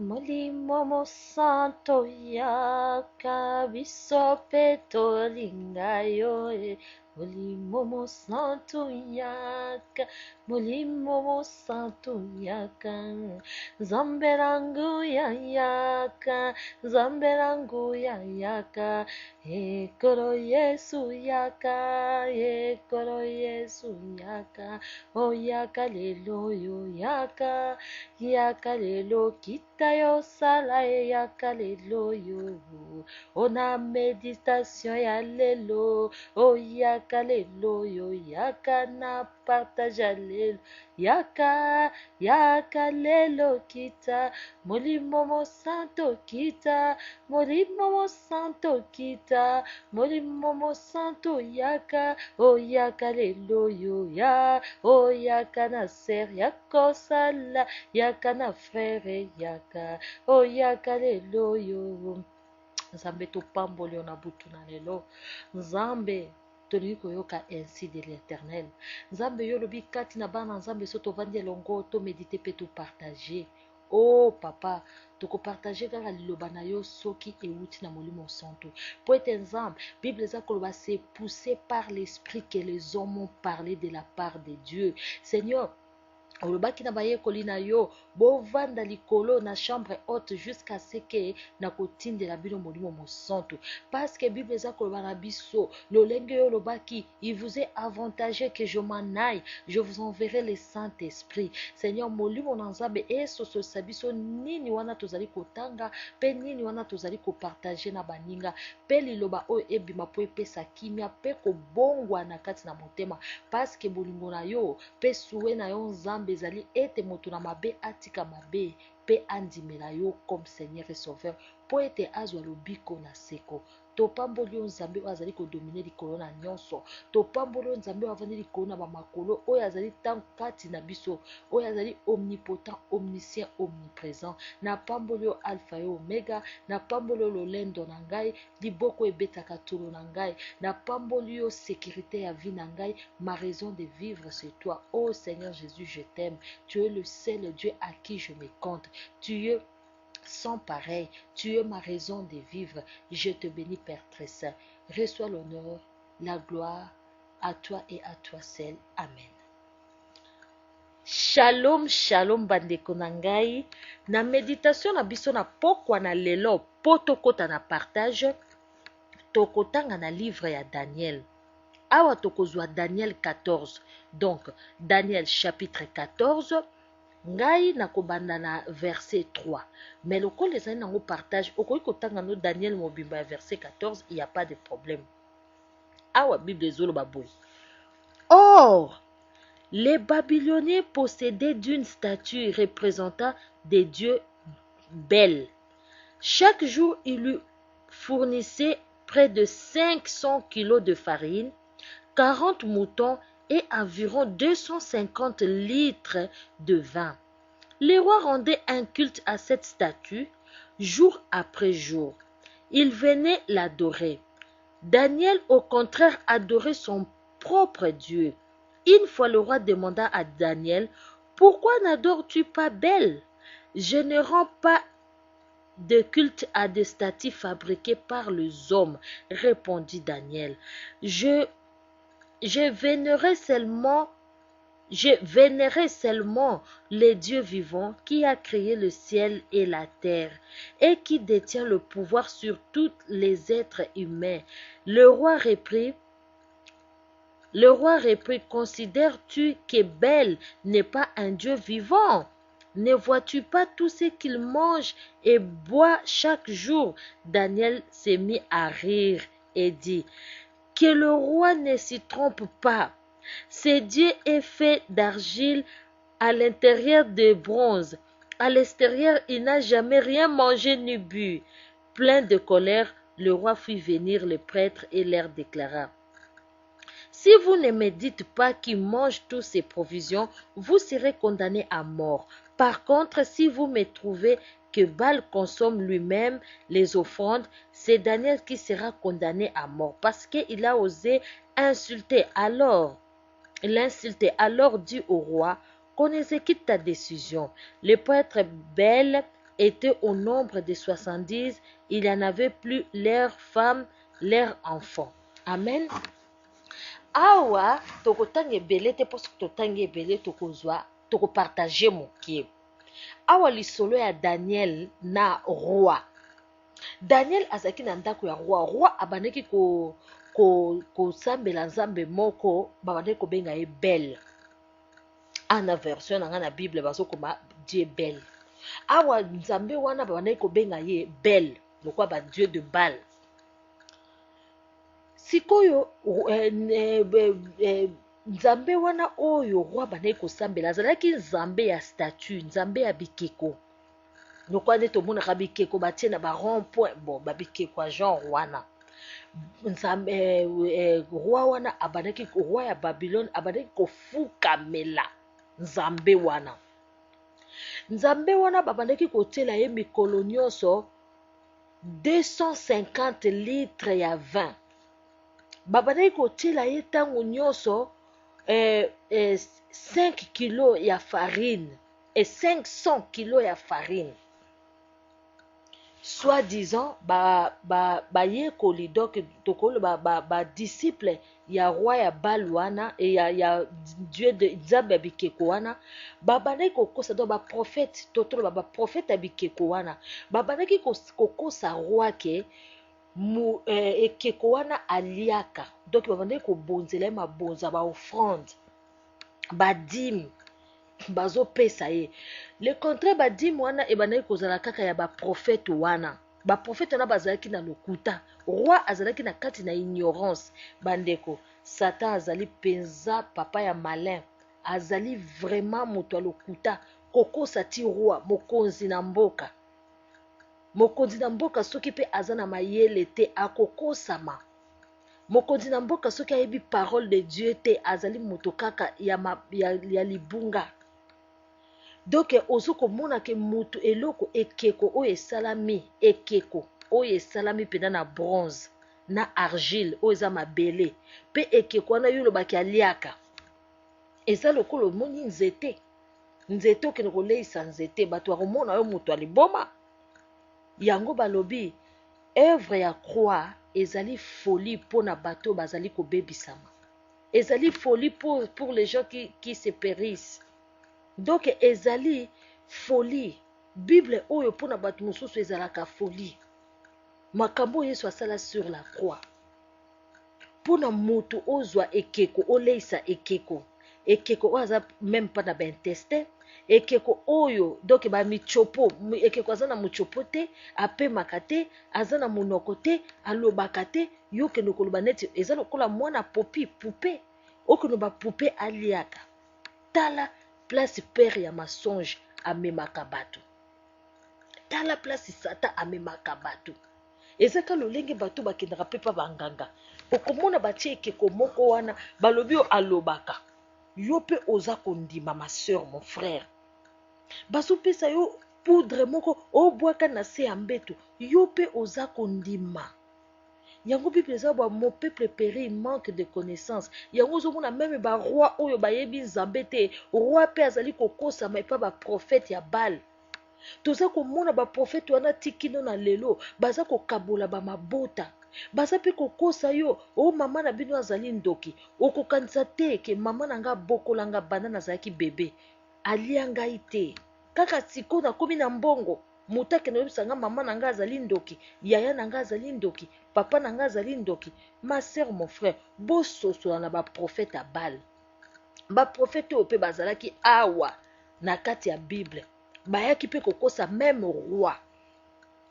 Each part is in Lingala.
Molimo mo santo yaka biso peto lingayo e. Molimo mo santo yaka, molimo mo santo yaka. Zamberangu ya yaka, zamberangu ya yaka. Ekoro Yesu yaka, ekoro Yesu yaka. O yaka lelo yo yaka. Yakalelo kitayo sala yakalelo yo. Ona méditation ya lelo. O yakalelo yo yaka na partage lelo. Yakalelo kita. Molimo mo santo kita. Molimo mo santo kita. Molimo mo santo yaka. O yakalelo yo ya. O yaka na ser yakosala. Yaka na frère yaka. O yaka lelo yo. Nzambe topamboli yo na butu na lelo. Nzambe tolingi koyoka ainsi de l'éternel. Nzambe yo lobi kati na bana nzambe so tovandi elongo tomedite mpe topartage. Oh papa, tokopartage kaka liloba na yo soki euti na molimo santo. Po ete nzambe, Bible eza koloba c'est poussé par l'esprit que les hommes ont parlé de la part de Dieu. Seigneur, olobaki na bayekoli na yo bovanda likolo na chambre haute jusqu'à ce que na kotindela bino molimo mosantu, parce que Bible eza koloba na biso lolenge yo olobaki il vous est avantageux que je m'en aille, je vous enverrai le Saint-Esprit. Seigneur, molimo na nzambe esososa biso nini wana tozali kotanga pe nini wana tozali kopartage na baninga pe liloba oyo ebima po epesa kimia pe kobongwa na kati na motema, parce que bolingo na yo pe suwe na yo nzambe ezali ete moto na mabe atika mabe pe andimela yo comme Seigneur et Sauveur po ete azwa lobiko na seko. Topamboli yo nzambe oyo azali kodomine likolo na nyonso. Topamboli yo nzambe oyo avandi likolo na bamakolo oyo azali tango kati na biso, oyo azali omnipotent, omniscient, omniprésent. Na pamboli yo alpha yo omega, na pamboli yo lolendo na ngai, liboko ebetaka tolo na ngai, na pamboli yo sécurité ya vie na ngai, ma raison de vivre c'est toi. Oh Seigneur Jésus, je t'aime. Tu es le seul Dieu à qui je me compte. Tu es sans pareil, tu es ma raison de vivre. Je te bénis, Père très saint. Reçois l'honneur, la gloire à toi et à toi seul. Amen. Shalom, shalom bandeko na ngai. Na méditation na biso na pokwa na lelo po tokota na partage, tokotanga na livre ya Daniel. Awa tokozwa Daniel 14. Donc, Daniel chapitre 14. Ngai nakobanda na verset 3. Mais lokola ezali nango partage, okoki kotanga no Daniel mobimba ya verset 14, il n'y a pas de problème. Awa Bible ezoloba boye. Or, les Babyloniens possédaient d'une statue représentant des dieux belles. Chaque jour, ils lui fournissaient près de 500 kilos de farine, 40 moutons et environ 250 litres de vin. Les rois rendaient un culte à cette statue jour après jour. Ils venaient l'adorer. Daniel, au contraire, adorait son propre Dieu. Une fois le roi demanda à Daniel, « Pourquoi n'adores-tu pas Bel? Je ne rends pas de culte à des statues fabriquées par les hommes, répondit Daniel. Je vénérerai seulement le Dieu vivant qui a créé le ciel et la terre et qui détient le pouvoir sur tous les êtres humains. Le roi reprit, considères-tu que Bel n'est pas un Dieu vivant? Ne vois-tu pas tout ce qu'il mange et boit chaque jour? Daniel s'est mis à rire et dit, que le roi ne s'y trompe pas. Ce Dieu est fait d'argile, à l'intérieur de bronze. À l'extérieur, il n'a jamais rien mangé ni bu. Plein de colère, le roi fit venir les prêtres et leur déclara, si vous ne me dites pas qu'il mange toutes ces provisions, vous serez condamnés à mort. Par contre, si vous me trouvez que Baal consomme lui-même les offrandes, c'est Daniel qui sera condamné à mort parce qu'il a osé insulter. Alors, dit au roi, qu'on exécute ta décision. Le prêtre Baal étaient au nombre de 70, il n'y en avait plus leurs femmes, leurs enfants. Amen. Awa, tokotanga ebele te parce que tokotanga ebele tokozwa, tokopartage mokie. Awa lisolo ya Daniel na roi. Daniel azaki na ndako ya roi abandaki kosambela nzambe moko babandaki kobenga ye Bel. Ana version na nga na Bible bazokoma Dieu Bel. Awa nzambe wana babandaki kobenga ye Bel, lokwa ba Dieu de Bal. Sikoyo nzambe wana oyo roi bandaki kosambela azalaki nzambe ya statue, nzambe ya bikeko. Lokwa nde tomonaka bikeko batie na ba rond point bon babikeko ya genre wana. Nzambe roi wana abandaki roi ya Babylone abandaki kofukamela nzambe wana. Nzambe wana babandaki kotiela ye mikolo nyonso 250 litres ya vin. Babandaki kotiela ye ntango nyonso 5 kilo ya farine et 500 kilo ya farine. Soi-disant, bayekoli donc tokolo ba disciple ya roi ya Bal wana et ya Dieu de nzambe bikeko wana babandaki kokosa donc ba prophète totolo ba prophète bikeko wana babandaki kokosa roi ke ekeko wana aliaka donc babandaki kobonzela mabonza ba offrande ba dîme bazopesa ye. Le contraire badime wana ebandaki kozala kaka ya baprofete wana. Baprofete wana bazalaki na lokuta. Roi azalaki na kati na ignorance. Bandeko, Satan azali penza papa ya malin. Azali vraiment moto ya lokuta. Kokosa ti roi, mokonzi na mboka. Mokonzi na mboka soki pe aza na mayele te akokosama. Mokonzi na mboka soki ayebi parole de Dieu te azali moto kaka ya libunga. Donc ozo komona ke mutu eloko ekeko oyo esalami ekeko oyo esalami pena na bronze na argile oyo eza mabele pe ekeko wana yo lobaki aliaka eza lokolo omoni nzete okende koleisa nzete bato bakomona yo mutu aliboma yango balobi œuvre ya croix ezali folie mpona bato bazali kobebisama ezali folie pour les gens qui se périssent. Donc ezali folie. Bible oyo pona bato mosusu ezalaka folie. Makambo Yesu asala sur la croix. Pona moto ozwa ekeko oleisa ekeko. Ekeko oyo aza même pas na ba intestin. Ekeko oyo donc ba michopo ekeko aza na muchopo te apemaka te aza na monoko te alobaka te yo kende koloba neti eza lokola mwana popi poupée okeno ba poupée aliaka. Tala place père ya masonge amemaka bato. Tala place Satan amemaka bato. Ezaka lolenge bato bakendaka pe pa banganga. Okomona batie ekeko moko wana balobi yo alobaka. Yo pe oza kondima ma sœur mon frère. Bazopesa yo poudre moko obwaka na se ya mbeto. Yo pe oza kondima. Yango Bible eza ba mon peuple périt manque de connaissance. Yango zomona même ba roi oyo bayebi nzambe te. Roi pe azali kokosa mais pas ba prophète ya Bal. Toza komona ba prophète wana tikino na lelo baza kokabola ba mabota. Baza pe kokosa yo o mama na bino azali ndoki. Okokanisa te ke mama na nga bokola nga banana azalaki bébé. Alia ngai te. Kaka siko na komi na mbongo. Mutake na yebisa nga mama na nga azali ndoki, yaya na nga azali ndoki, papa na nga azali ndoki. Ma sœur, mon frère, bososola na ba prophète ya Bal. Ba prophète oyo pe bazalaki awa na kati ya Bible. Bayaki pe kokosa même roi.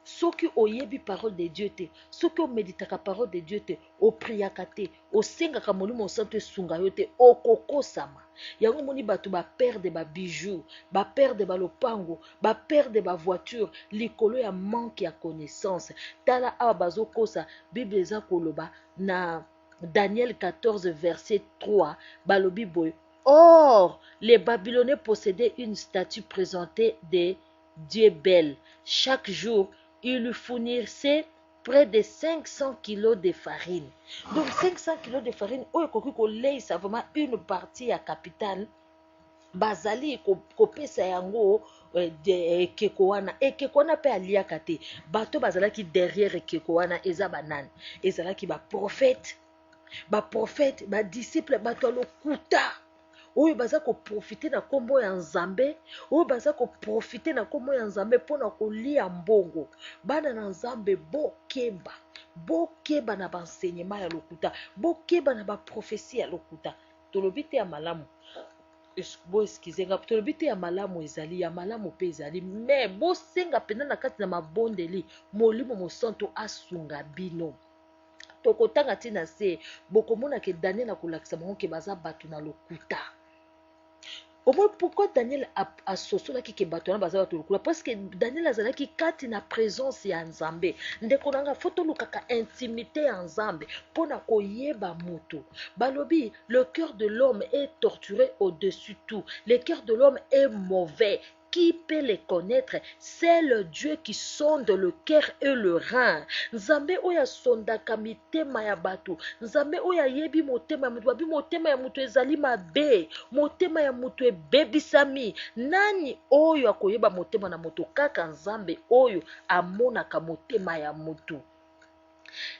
Soki oyebi parole de Dieu te, soki omeditaka parole de Dieu te, opriaka te, osengaka molimo santo esunga yo te, okokosama. Yango moni bato ba perdre ba bijoux, ba perdre ba lopango, ba perdre ba voiture, likolo ya manque ya connaissance. Tala awa bazokosa Bible eza koloba na Daniel 14 verset 3, balobi boy. Or, les Babyloniens possédaient une statue présentée de Dieu Bel. Chaque jour, ils lui fournissaient près de 500 kilos de farine. Donc 500 kilos de farine, oyo koki koleisa vraiment une partie ya capitale. Bazali kopesa yango ekeko wana mpe aliaka te. Bato bazalaki derrière ekeko wana eza banani? Ezalaki baprofete, badisciple, bato ya lokuta oyo baza koprofite na kombo ya Nzambe, oyo baza koprofite na kombo ya Nzambe mpona kolia mbongo. Bana na Nzambe bokeba na baenseignement ya lokuta, bokeba na baprofesi ya lokuta. Tolobi te ya malamu, tolobi te ya malamu ezali, ya malamu mpe ezali, me bosenga pena na kati na mabondeli Molimo Mosantu asunga bino. Tokotanga tina se bokomona ke Daniel akolakisa bango ke baza bato na lokuta. Au moins pourquoi Daniel a sosolaki ke bato wana baza bato lokuta? Parce que Daniel azalaki kati na présence ya Nzambe. Ndeko nanga foto lukaka intimité ya Nzambe pona koyeba mutu. Balobi, le cœur de l'homme est torturé au-dessus de tout. Le cœur de l'homme est mauvais. Qui peut les connaître? C'est le Dieu qui sonde le cœur et le rein. Nzambe oya sondaka mitema ya batu. Nzambe oya yebi motema ya mutu. Babi motema ya mutu ezali mabe. Motema ya mutu ebebisami. Nani oyo akoyeba motema na mutu? Kaka Nzambe oyo amonaka motema ya mutu.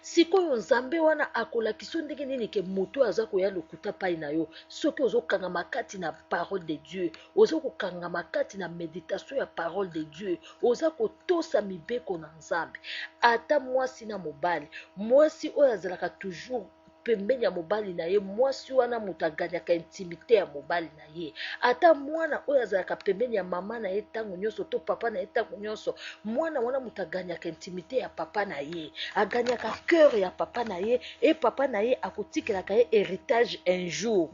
Sikoyo Nzambe wana akolakisa ndenge nini ke mutu aza koya lokuta pai na yo. Soki ozokanga makati na parole de Dieu, ozokanga makati na méditation ya parole de Dieu, oza kotosa mibeko na Nzambe. Ata mwasi na mobali, mwasi oyo azalaka toujours pembeni ya mobali na ye, mwasi wana mutu aganyaka intimité ya mobali na ye. Ata mwana oyo azalaka pembeni ya mama na ye tango nyonso to papa na ye tango nyonso, mwana wana mutu aganyaka intimité ya papa na ye, aganyaka cœur ya papa na ye, e papa na ye akotikelaka ye héritage un jour.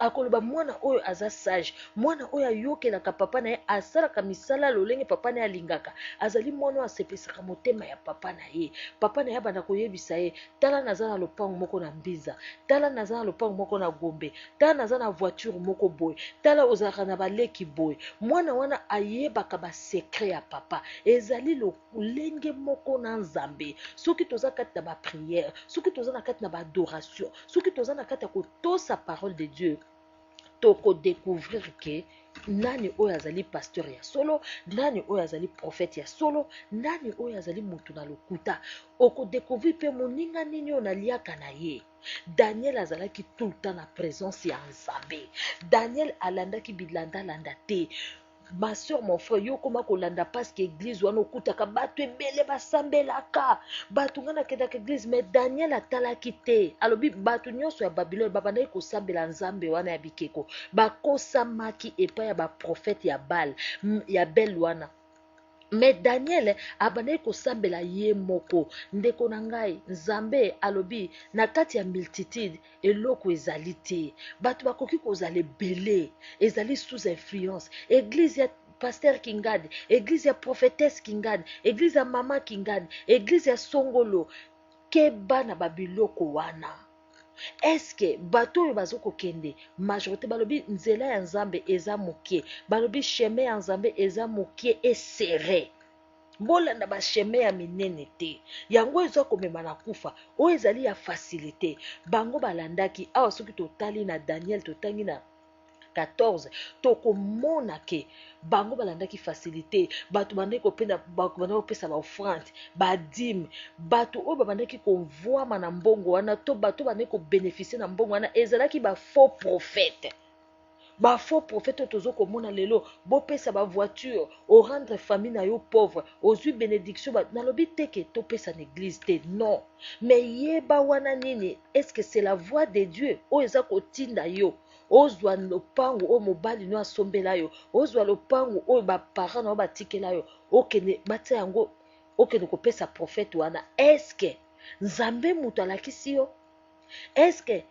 Akoloba mwana oyo aza sage, mwana oyo ayokelaka papa na ye, asalaka misala lolenge papa na ye alingaka, azali mwana oyo asepesaka motema ya papa na ye. Papa na ye banda koyebisa ye, tala naza na lopango moko na Mbinza, tala naza na lopango moko na Gombe, tala naza na voiture moko boye, tala ozalaka na baleki boye. Mwana wana ayebaka ba secret ya papa. Ezali lolenge moko na Nzambe. Soki toza kati na ba prière, soki toza na kati na ba adoration, soki toza na kati ya kotosa parole de Dieu, toko découvrir que nani oyo azali pasteur ya solo, nani oyo azali prophète ya solo, nani oyo azali mutu na lokuta. Oko découvrir pe moninga nini oyo naliaka na ye. Daniel azalaki tout le temps na présence ya Nzambe. Daniel alandaki bilanda landa te. Ma soeur, mon frère, yo koma kolanda parce que église wana okutaka bato ebele basambelaka, bato ngana kedaka église, mais Daniel atalaki te. Alobi bato nyonso ya Babylone babandaki kosambela Nzambe wana ya bikeko, bakosamaki epai ya baprofete ya Baal ya Bel wana. Mais Daniel abandaki kosambela ye moko. Ndeko na ngai, Nzambe alobi na kati ya multitude eloko ezali te. Bato bakoki kozala ebele, ezali sous influence. Église ya pasteur Kingadi, église ya prophétesse Kingadi, église ya mama Kingadi, église ya songolo, keba na babiloko wana. Est-ce que bato oyo bazokokende majorité balobi nzela ya Nzambe eza mokie, balobi chemin ya Nzambe eza mokie et serré. Bolanda ba chemin ya minene te, yango eza komema na kufa oyo ezali ya facilité. Bango balandaki awa. Soki totali na Daniel, totangi na 14, tokomona ke bango balandaki facilité. Bato bandaki kopesa ba offrande, ba dîme, bato oyo babandaki konvoama na mbongo wana, to bato bandaki kobénéficier na mbongo wana ezalaki ba faux prophète. Ba faux prophète tozo komona lelo bopesa ba voiture o rendre famille na yo pauvre, ozui bénédiction nalobi teke to pesa na église te, non. Mais yeba wana nini, est-ce que c'est la voix de Dieu o eza kotinda yo ozwa lopango o mobali no asombela yo, ozwa lopango o ba parents no batikela yo, okene batia yango okene kopesa prophète wana? Est-ce que Nzambe mutu alakisi yo? Est-ce que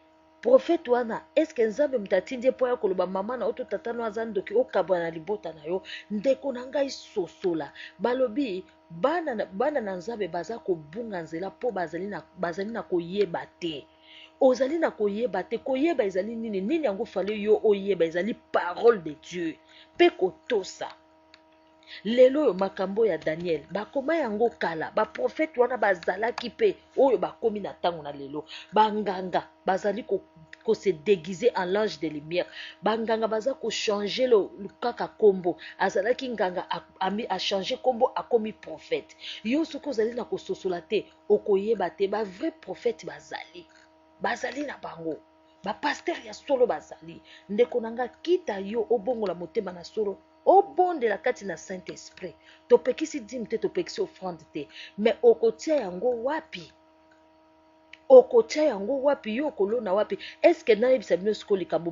prophète wana, est-ce que Nzambe mutatindi po ya koloba mama na oto tata no azandoki okabwa na libota na yo? Ndeko na ngai sosola balobi bana na Nzambe baza kobunga nzela po bazali na koyeba te. Ozali na koyeba te. Koyeba ezali nini yango fale yo oyeba ezali parole de Dieu pe kotosa. Lelo yo makambo ya Daniel bakoma yango kala, ba prophète wana bazalaki pe oyo bakomi na tango na lelo, banganga bazali ko se déguiser en l'ange de lumière banganga baza ko changer le kaka kombo azalaki nganga a changer kombo akomi prophète yo soki ozali na kososola te okoyeba te ba vrai prophète bazali na bango bapaster ya solo bazali ndeko na nga kita yo obongola motema na solo obondela kati na saint esprit topekisi dîme te topekisi offrande te mais okotia yango wapi okotia yango wapi yo kolona wapi eske nayebisa bino siko likambo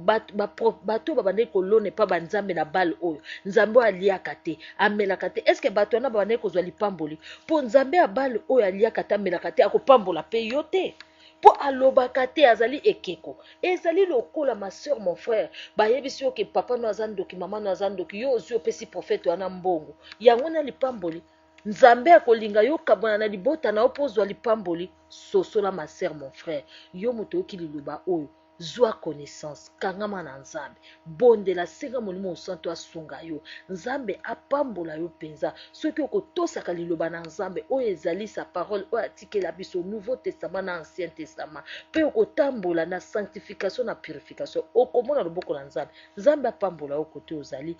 bato babandeki kolona epa banzambe na bale oyo nzambe oyo aliaka te amelaka te eske bato wana babandeki kozwa lipamboli mpo nzambe ya bale oyo aliaka te amelaka te akopambola mpe yo te mpo alobaka te azali ekeko ezali lokola ma soeur mon frère bayebisi yo ke papa no aza ndoki mama no aza ndoki yo ozwi opesi prophète wana mbongo yango na lipamboli nzambe akolinga yo kabwana na libota na yo mpo ozwa lipamboli sosola ma soeur mon frère yo moto oyoki liloba oyo zwa connaissance kangama na nzambe bondela senga molimo mosantu asunga yo nzambe apambola yo mpenza soki okotosaka liloba na nzambe oyo ezali sa parole oyo atikela biso nouveau testament na ancien testament mpe okotambola na sanctification na purification okomona loboko na nzambe nzambe apambola yo kote ozali